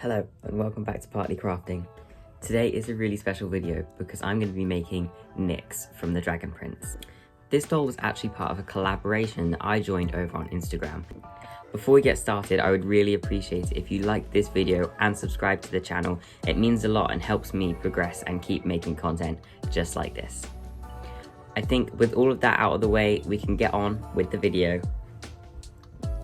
Hello and welcome back to Partly Crafting. Today is a really special video because I'm going to be making Nyx from the Dragon Prince. This doll was actually part of a collaboration that I joined over on Instagram. Before we get started, I would really appreciate it if you like this video and subscribe to the channel. It means a lot and helps me progress and keep making content just like this. I think with all of that out of the way, we can get on with the video.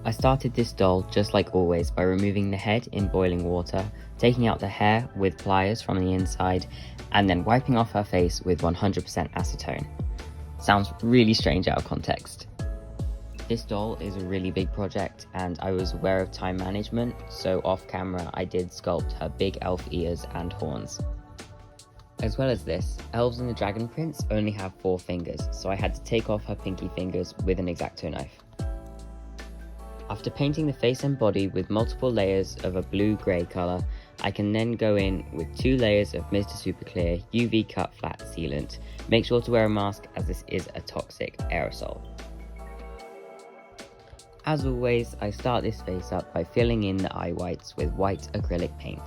I started this doll just like always by removing the head in boiling water, taking out the hair with pliers from the inside, and then wiping off her face with 100% acetone. Sounds really strange out of context. This doll is a really big project and I was aware of time management, so off camera I did sculpt her big elf ears and horns. As well as this, elves in the Dragon Prince only have 4 fingers, so I had to take off her pinky fingers with an X-Acto knife. After painting the face and body with multiple layers of a blue-grey colour, I can then go in with 2 layers of Mr. Super Clear UV cut flat sealant. Make sure to wear a mask as this is a toxic aerosol. As always, I start this face up by filling in the eye whites with white acrylic paint.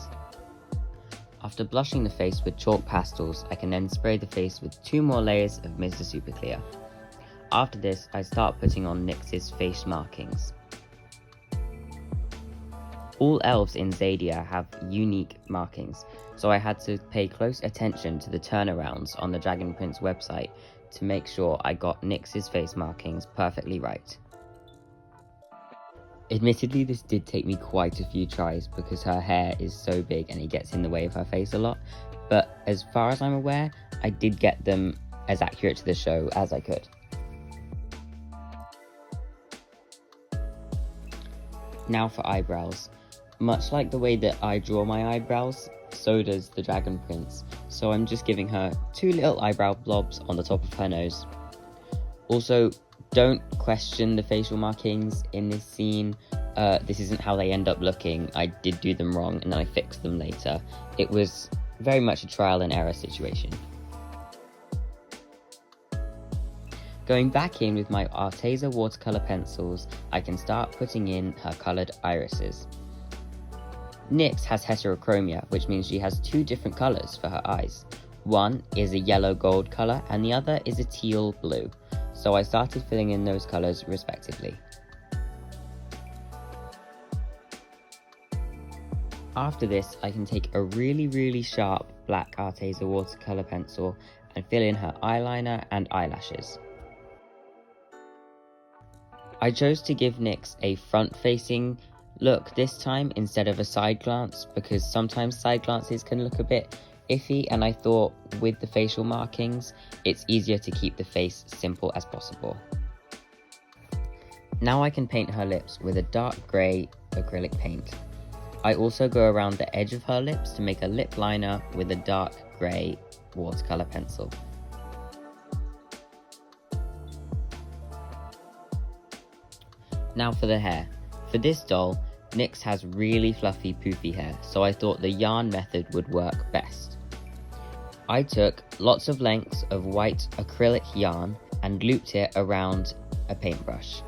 After blushing the face with chalk pastels, I can then spray the face with 2 more layers of Mr. Super Clear. After this, I start putting on Nyx's face markings. All elves in Zadia have unique markings, so I had to pay close attention to the turnarounds on the Dragon Prince website to make sure I got Nyx's face markings perfectly right. Admittedly, this did take me quite a few tries because her hair is so big and it gets in the way of her face a lot, but as far as I'm aware, I did get them as accurate to the show as I could. Now for eyebrows. Much like the way that I draw my eyebrows, so does the Dragon Prince, so I'm just giving her 2 little eyebrow blobs on the top of her nose. Also, don't question the facial markings in this scene. This isn't how they end up looking. I did do them wrong and then I fixed them later. It was very much a trial and error situation. Going back in with my Arteza watercolour pencils, I can start putting in her coloured irises. Nyx has heterochromia, which means she has 2 different colours for her eyes. One is a yellow gold colour and the other is a teal blue, so I started filling in those colours respectively. After this, I can take a really sharp black Arteza watercolour pencil and fill in her eyeliner and eyelashes. I chose to give Nyx a front-facing look this time instead of a side glance because sometimes side glances can look a bit iffy, and I thought with the facial markings it's easier to keep the face simple as possible. Now I can paint her lips with a dark grey acrylic paint. I also go around the edge of her lips to make a lip liner with a dark grey watercolour pencil. Now for the hair. For this doll, Nyx has really fluffy poofy hair, so I thought the yarn method would work best. I took lots of lengths of white acrylic yarn and looped it around a paintbrush.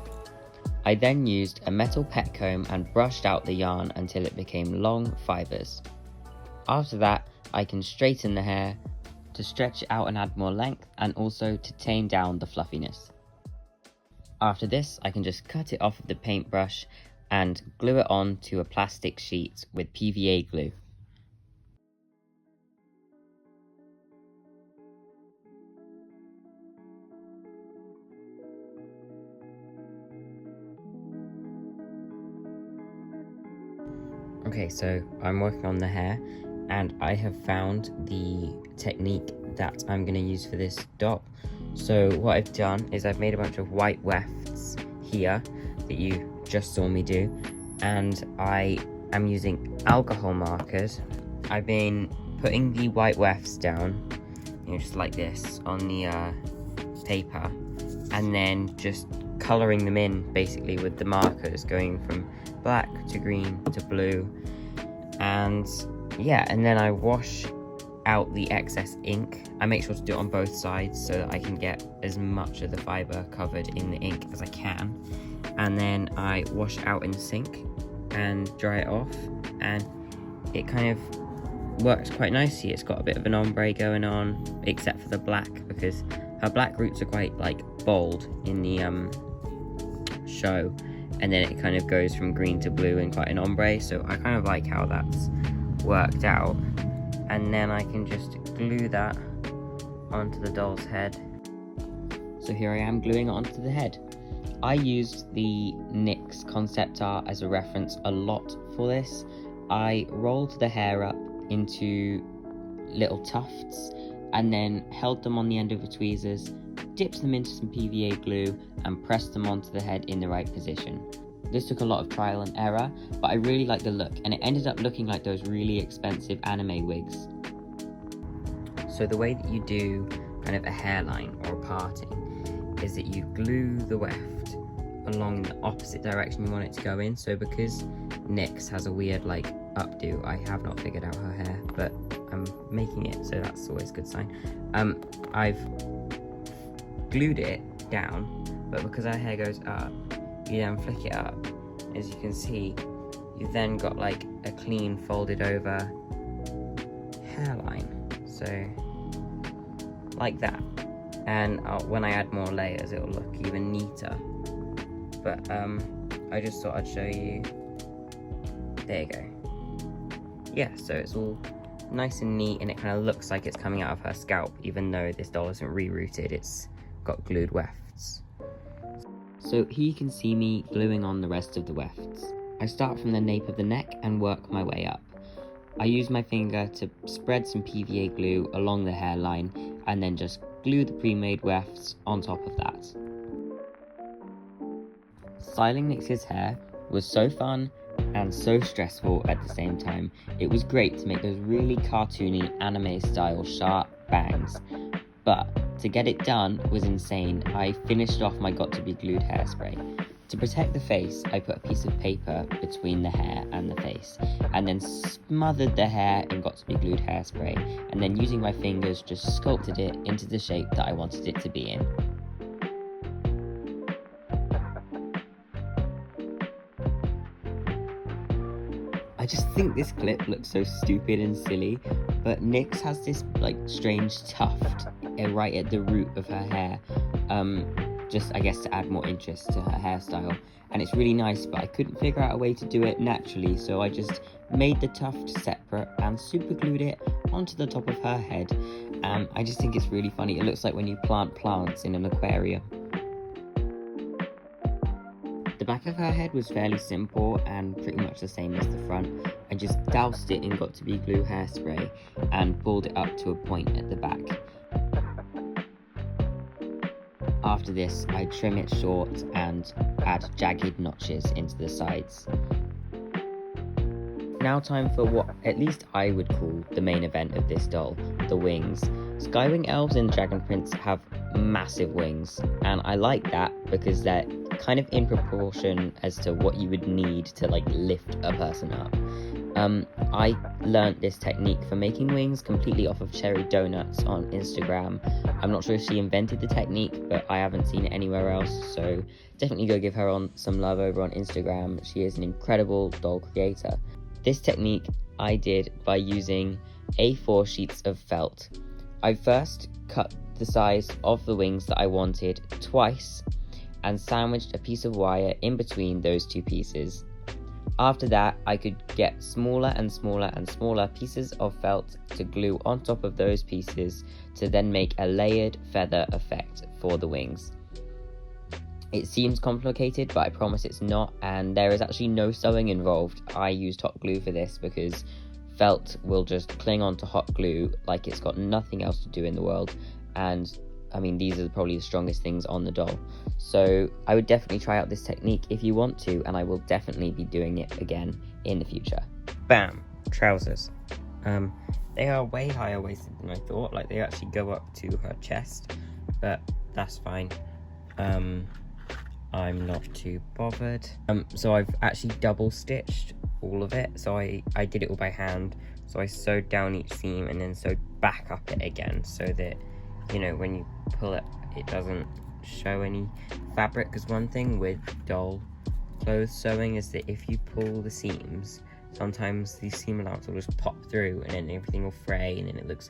I then used a metal pet comb and brushed out the yarn until it became long fibres. After that, I can straighten the hair to stretch it out and add more length, and also to tame down the fluffiness. After this, I can just cut it off of the paintbrush and glue it on to a plastic sheet with PVA glue. Okay, so I'm working on the hair and I have found the technique that I'm going to use for this doll. So what I've done is I've made a bunch of white wefts here that you just saw me do, and I am using alcohol markers. I've been putting the white wefts down, just like this on the paper, and then just colouring them in basically with the markers, going from black to green to blue, and yeah, and then I wash out the excess ink. I make sure to do it on both sides so that I can get as much of the fibre covered in the ink as I can, and then I wash it out in the sink and dry it off, and it kind of works quite nicely. It's got a bit of an ombre going on, except for the black, because her black roots are quite like bold in the show, and then it kind of goes from green to blue in quite an ombre, so I kind of like how that's worked out. And then I can just glue that onto the doll's head. So here I am gluing it onto the head. I used the NYX concept art as a reference a lot for this. I rolled the hair up into little tufts and then held them on the end of the tweezers, dipped them into some PVA glue and pressed them onto the head in the right position. This took a lot of trial and error, but I really liked the look, and it ended up looking like those really expensive anime wigs. So the way that you do kind of a hairline or a parting is that you glue the weft along the opposite direction you want it to go in. So because NYX has a weird like updo, I have not figured out her hair, but I'm making it, so that's always a good sign. I've glued it down, but because her hair goes up, you then flick it up. As you can see, you've then got like a clean folded over hairline, so like that. And when I add more layers, it'll look even neater. But I just thought I'd show you. There you go. Yeah, so it's all nice and neat, and it kind of looks like it's coming out of her scalp, even though this doll isn't rerouted, it's got glued wefts. So here you can see me gluing on the rest of the wefts. I start from the nape of the neck and work my way up. I use my finger to spread some PVA glue along the hairline and then just glue the pre-made wefts on top of that. Styling NYX's hair was so fun and so stressful at the same time. It was great to make those really cartoony anime style sharp bangs, but to get it done was insane. I finished off my got to be glued hairspray. To protect the face, I put a piece of paper between the hair and the face, and then smothered the hair in got to be glued hairspray, and then using my fingers just sculpted it into the shape that I wanted it to be in. I just think this clip looks so stupid and silly, but NYX has this like strange tuft right at the root of her hair, just I guess to add more interest to her hairstyle, and it's really nice, but I couldn't figure out a way to do it naturally, so I just made the tuft separate and super glued it onto the top of her head. I just think it's really funny. It looks like when you plant plants in an aquarium. The back of her head was fairly simple and pretty much the same as the front. I just doused it in got to be glue hairspray and pulled it up to a point at the back. After this, I trim it short and add jagged notches into the sides. Now time for what at least I would call the main event of this doll, the wings. Skywing elves in Dragon Prince have massive wings, and I like that because they're kind of in proportion as to what you would need to like lift a person up. I learnt this technique for making wings completely off of Cherry Donuts on Instagram. I'm not sure if she invented the technique, but I haven't seen it anywhere else, so definitely go give her some love over on Instagram. She is an incredible doll creator. This technique I did by using A4 sheets of felt. I first cut the size of the wings that I wanted twice and sandwiched a piece of wire in between those two pieces. After that, I could get smaller and smaller and smaller pieces of felt to glue on top of those pieces to then make a layered feather effect for the wings. It seems complicated, but I promise it's not, and there is actually no sewing involved. I used hot glue for this because felt will just cling onto hot glue like it's got nothing else to do in the world, and I mean, these are probably the strongest things on the doll. So I would definitely try out this technique if you want to, and I will definitely be doing it again in the future. Bam! Trousers. They are way higher waisted than I thought. Like, they actually go up to her chest, but that's fine. I'm not too bothered. So I've actually double stitched all of it. So I did it all by hand. So I sewed down each seam and then sewed back up it again so that, you know, when you pull it, it doesn't show any fabric. Because one thing with doll clothes sewing is that if you pull the seams, sometimes these seam allowance will just pop through and then everything will fray and then it looks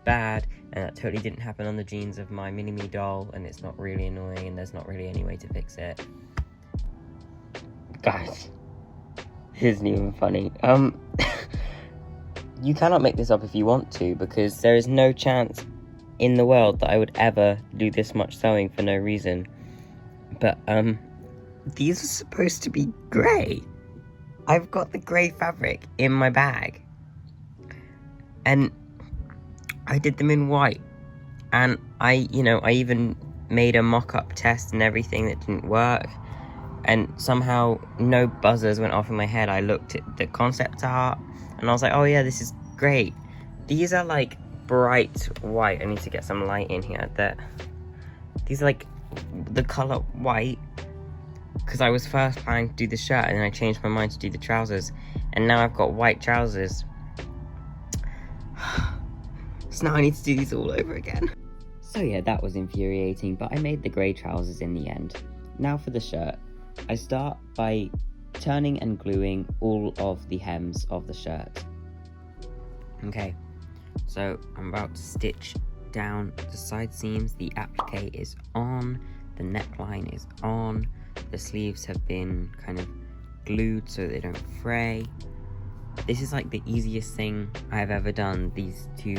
bad, and that totally didn't happen on the jeans of my mini-me doll, and it's not really annoying and there's not really any way to fix it. Guys, this isn't even funny. You cannot make this up if you want to, because there is no chance in the world that I would ever do this much sewing for no reason. But these are supposed to be grey. I've got the grey fabric in my bag, and I did them in white, and I even made a mock-up test and everything that didn't work, and somehow no buzzers went off in my head. I looked at the concept art and I was like, oh yeah, this is great. These are like bright white. I need to get some light in here. These are like the color white, because I was first planning to do the shirt and then I changed my mind to do the trousers, and now I've got white trousers. So now I need to do these all over again. So yeah, that was infuriating, but I made the grey trousers in the end. Now for the shirt. I start by turning and gluing all of the hems of the shirt. Okay, so I'm about to stitch down the side seams. The applique is on, the neckline is on, the sleeves have been kind of glued so they don't fray. This is like the easiest thing I've ever done, these two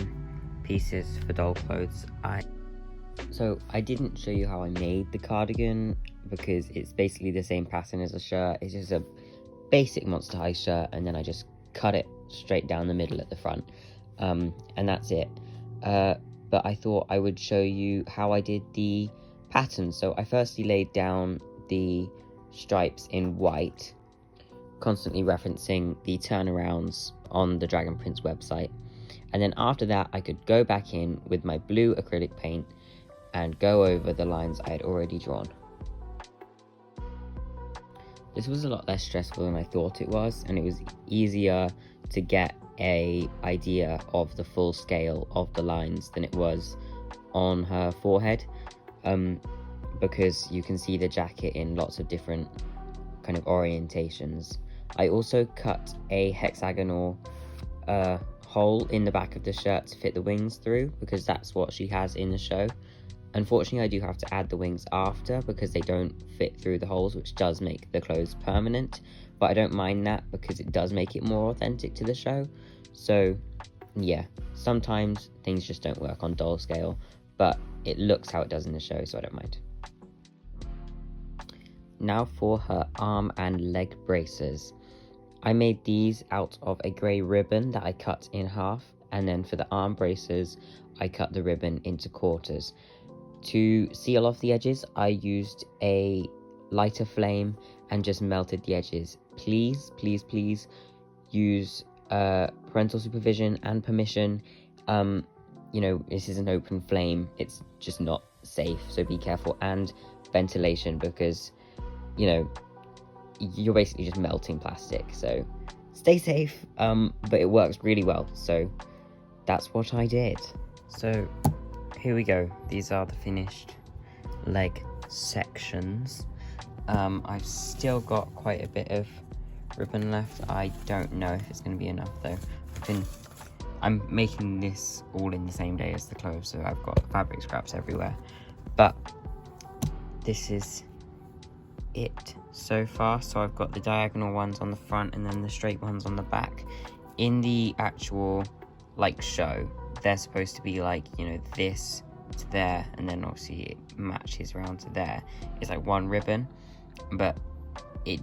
pieces for doll clothes. So I didn't show you how I made the cardigan, because it's basically the same pattern as a shirt. It's just a basic Monster High shirt, and then I just cut it straight down the middle at the front, and that's it. But I thought I would show you how I did the pattern. So I firstly laid down the stripes in white, constantly referencing the turnarounds on the Dragon Prince website, and then after that I could go back in with my blue acrylic paint and go over the lines I had already drawn. This was a lot less stressful than I thought it was, and it was easier to get an idea of the full scale of the lines than it was on her forehead, because you can see the jacket in lots of different kind of orientations. I also cut a hexagonal hole in the back of the shirt to fit the wings through, because that's what she has in the show. Unfortunately, I do have to add the wings after, because they don't fit through the holes, which does make the clothes permanent, but I don't mind that because it does make it more authentic to the show. So yeah, sometimes things just don't work on doll scale, but it looks how it does in the show, so I don't mind. Now for her arm and leg braces. I made these out of a grey ribbon that I cut in half, and then for the arm braces I cut the ribbon into quarters. To seal off the edges, I used a lighter flame and just melted the edges. Please, please, please use parental supervision and permission. This is an open flame. It's just not safe, so be careful. And ventilation, because, you're basically just melting plastic. So stay safe, but it works really well. So that's what I did. So here we go. These are the finished leg sections. I've still got quite a bit of ribbon left. I don't know if it's going to be enough though. I'm making this all in the same day as the clothes, so I've got fabric scraps everywhere. But this is it so far. So I've got the diagonal ones on the front and then the straight ones on the back. In the actual show, they're supposed to be this to there, and then obviously it matches around to there. It's like one ribbon, but it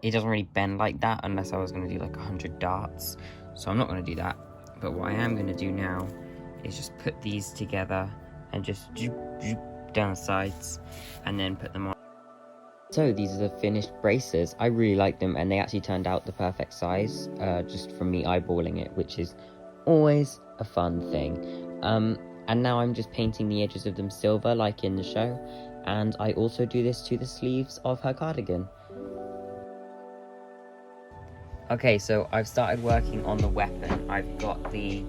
doesn't really bend like that unless I was going to do 100 darts, so I'm not going to do that. But what I am going to do now is just put these together and just down the sides and then put them on. So these are the finished braces. I really like them, and they actually turned out the perfect size, just from me eyeballing it, which is always a fun thing. And now I'm just painting the edges of them silver like in the show, and I also do this to the sleeves of her cardigan. Okay, so I've started working on the weapon. I've got the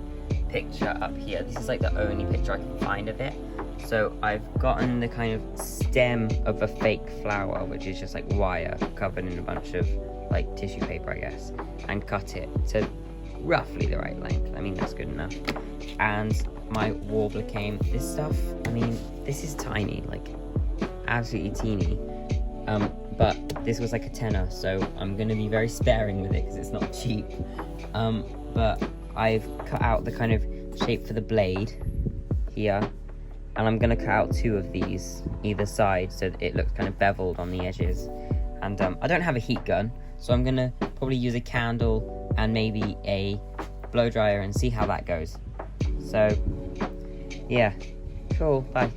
picture up here. This is the only picture I can find of it. So I've gotten the kind of stem of a fake flower, which is just wire covered in a bunch of like tissue paper, I guess, and cut it to roughly the right length. I mean, that's good enough. And my warbler came. This stuff, I mean, this is tiny, like absolutely teeny. But this was like a tenner, so I'm gonna be very sparing with it because it's not cheap. But I've cut out the kind of shape for the blade here, and I'm gonna cut out 2 of these either side so that it looks kind of beveled on the edges. And I don't have a heat gun, so I'm gonna probably use a candle and maybe a blow dryer and see how that goes. So yeah, cool, bye.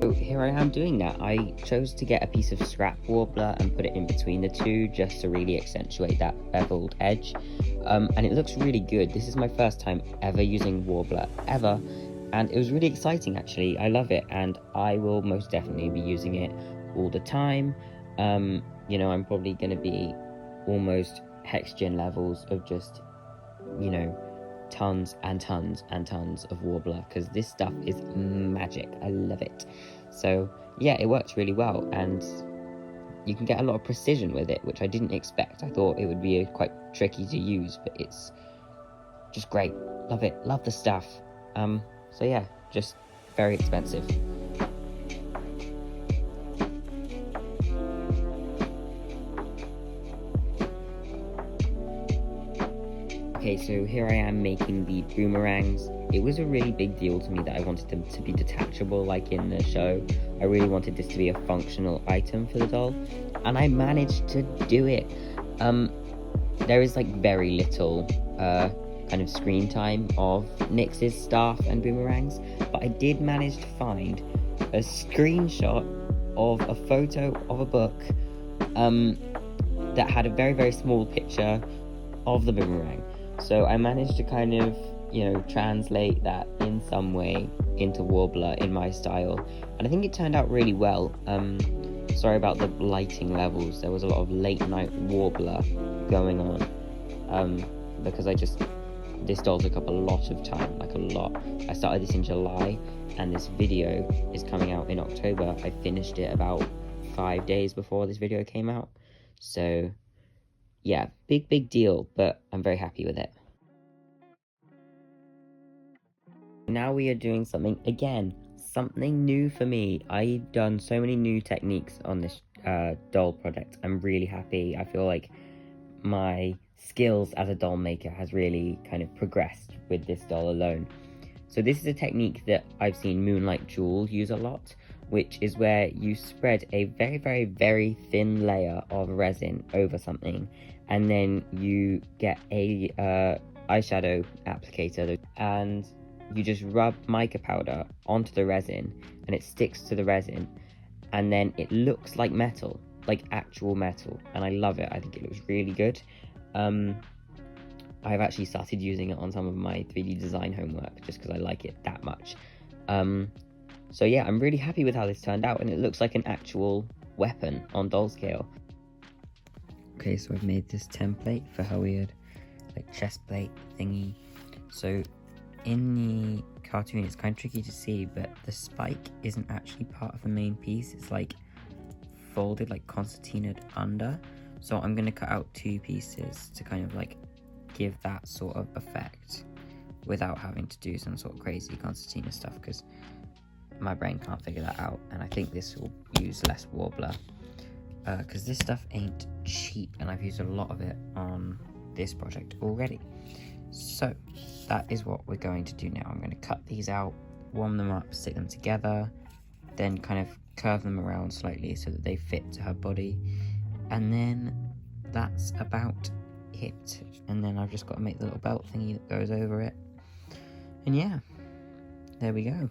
So here I am doing that. I chose to get a piece of scrap warbler and put it in between the 2 just to really accentuate that beveled edge. And it looks really good. This is my first time ever using warbler, ever. And it was really exciting, actually. I love it, and I will most definitely be using it all the time. You know, I'm probably going to be almost hexagon levels of just, you know, tons and tons and tons of warbler, because this stuff is magic. I love it. So yeah, it works really well, and you can get a lot of precision with it, which I didn't expect. I thought it would be quite tricky to use, but it's just great. Love it. Love the stuff. So yeah, just very expensive. Okay, so here I am making the boomerangs. It was a really big deal to me that I wanted them to be detachable like in the show. I really wanted this to be a functional item for the doll, and I managed to do it. There is like very little kind of screen time of Nyx's staff and boomerangs, but I did manage to find a screenshot of a photo of a book that had a very, very small picture of the boomerang. So I managed to kind of, you know, translate that in some way into warbler in my style, and I think it turned out really well. Sorry about the lighting levels. There was a lot of late night warbler going on, because this doll took up a lot of time, like a lot. I started this in July, and this video is coming out in October. I finished it about 5 days before this video came out. So yeah, big deal, but I'm very happy with it. Now we are doing something, again, something new for me. I've done so many new techniques on this doll project. I'm really happy. I feel like my skills as a doll maker has really kind of progressed with this doll alone. So this is a technique that I've seen Moonlight Jewel use a lot, which is where you spread a very, very, very thin layer of resin over something, and then you get a eyeshadow applicator, and you just rub mica powder onto the resin, and it sticks to the resin, and then it looks like metal, like actual metal, and I love it. I think it looks really good. I've actually started using it on some of my 3D design homework just because I like it that much. So yeah, I'm really happy with how this turned out, and it looks like an actual weapon on doll scale. Okay, so I've made this template for her weird like chest plate thingy. So in the cartoon it's kind of tricky to see, but the spike isn't actually part of the main piece. It's like folded, like concertinaed under. So I'm going to cut out 2 pieces to kind of like give that sort of effect without having to do some sort of crazy concertina stuff, because my brain can't figure that out. And I think this will use less warbler, because this stuff ain't cheap, and I've used a lot of it on this project already. So that is what we're going to do now. I'm going to cut these out, warm them up, stick them together, then kind of curve them around slightly so that they fit to her body, and then that's about it. And then I've just got to make the little belt thingy that goes over it, and yeah, there we go.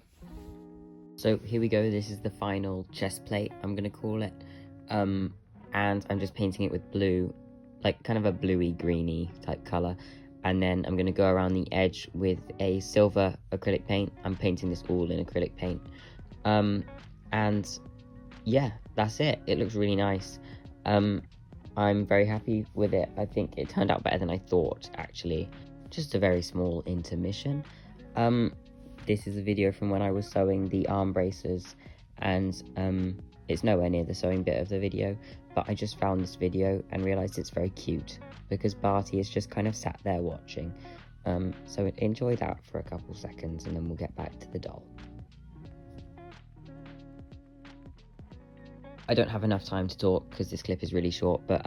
So here we go. This is the final chest plate, I'm gonna call it, and I'm just painting it with blue, like kind of a bluey greeny type color, and then I'm gonna go around the edge with a silver acrylic paint. I'm painting this all in acrylic paint, and yeah, that's it. It looks really nice. I'm very happy with it. I think it turned out better than I thought, actually. Just a very small intermission. This is a video from when I was sewing the arm braces, and it's nowhere near the sewing bit of the video, but I just found this video and realised it's very cute because Barty is just kind of sat there watching. So enjoy that for a couple seconds and then we'll get back to the doll. I don't have enough time to talk because this clip is really short, but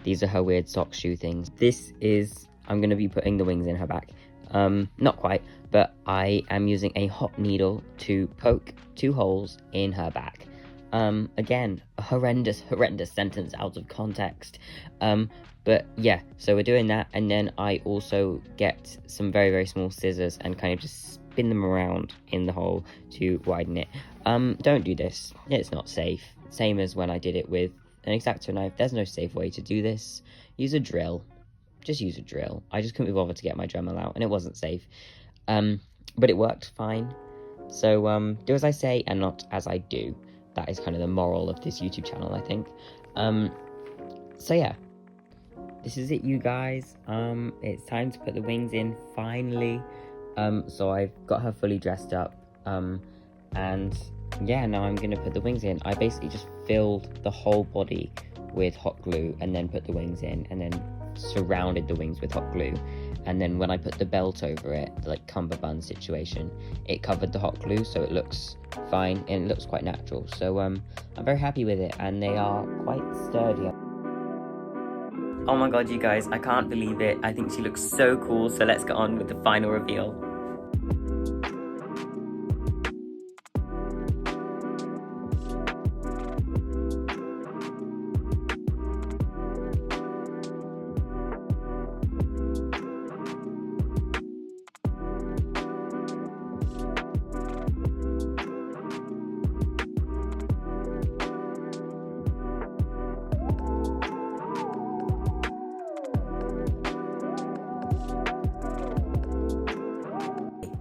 these are her weird sock shoe things. I'm going to be putting the wings in her back. Not quite, but I am using a hot needle to poke 2 holes in her back. Again, a horrendous sentence out of context. But yeah, so we're doing that, and then I also get some very, very small scissors and kind of just spin them around in the hole to widen it. Don't do this, it's not safe. Same as when I did it with an X-Acto knife, there's no safe way to do this. Use a drill, just use a drill. I just couldn't be bothered to get my Dremel out, and it wasn't safe. But it worked fine. So do as I say and not as I do. That is kind of the moral of this YouTube channel, I think. So yeah, this is it, you guys. It's time to put the wings in finally. So I've got her fully dressed up, and yeah, now I'm gonna put the wings in. I basically just filled the whole body with hot glue and then put the wings in, and then surrounded the wings with hot glue. And then when I put the belt over it, like cummerbund situation, it covered the hot glue, so it looks fine and it looks quite natural. So I'm very happy with it, and they are quite sturdy. Oh my god, you guys, I can't believe it. I think she looks so cool, so let's get on with the final reveal.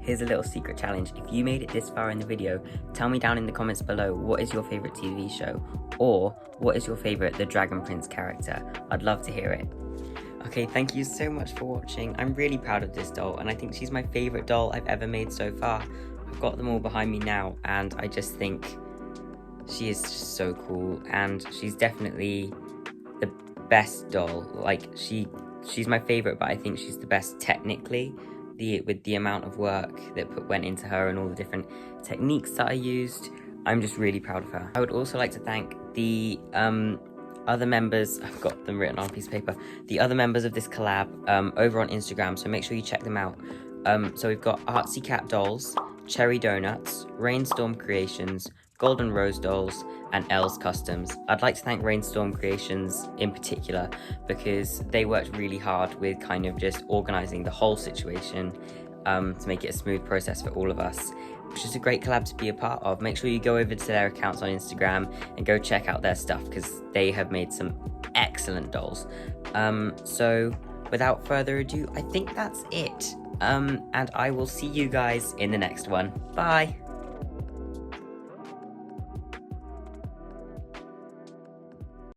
Here's a little secret challenge. If you made it this far in the video, tell me down in the comments below what is your favourite TV show, or what is your favourite The Dragon Prince character. I'd love to hear it. Okay, thank you so much for watching. I'm really proud of this doll, and I think she's my favourite doll I've ever made so far. I've got them all behind me now, and I just think she is just so cool, and she's definitely the best doll. Like, she's my favourite, but I think she's the best technically. With the amount of work that went into her and all the different techniques that I used, I'm just really proud of her. I would also like to thank the other members, I've got them written on a piece of paper, the other members of this collab over on Instagram, so make sure you check them out. So we've got Artsy Cat Dolls, Cherry Donuts, Rainstorm Creations, Golden Rose Dolls, and Els Customs. I'd like to thank Rainstorm Creations in particular because they worked really hard with kind of just organising the whole situation to make it a smooth process for all of us. It's just a great collab to be a part of. Make sure you go over to their accounts on Instagram and go check out their stuff because they have made some excellent dolls. So without further ado, I think that's it. And I will see you guys in the next one. Bye!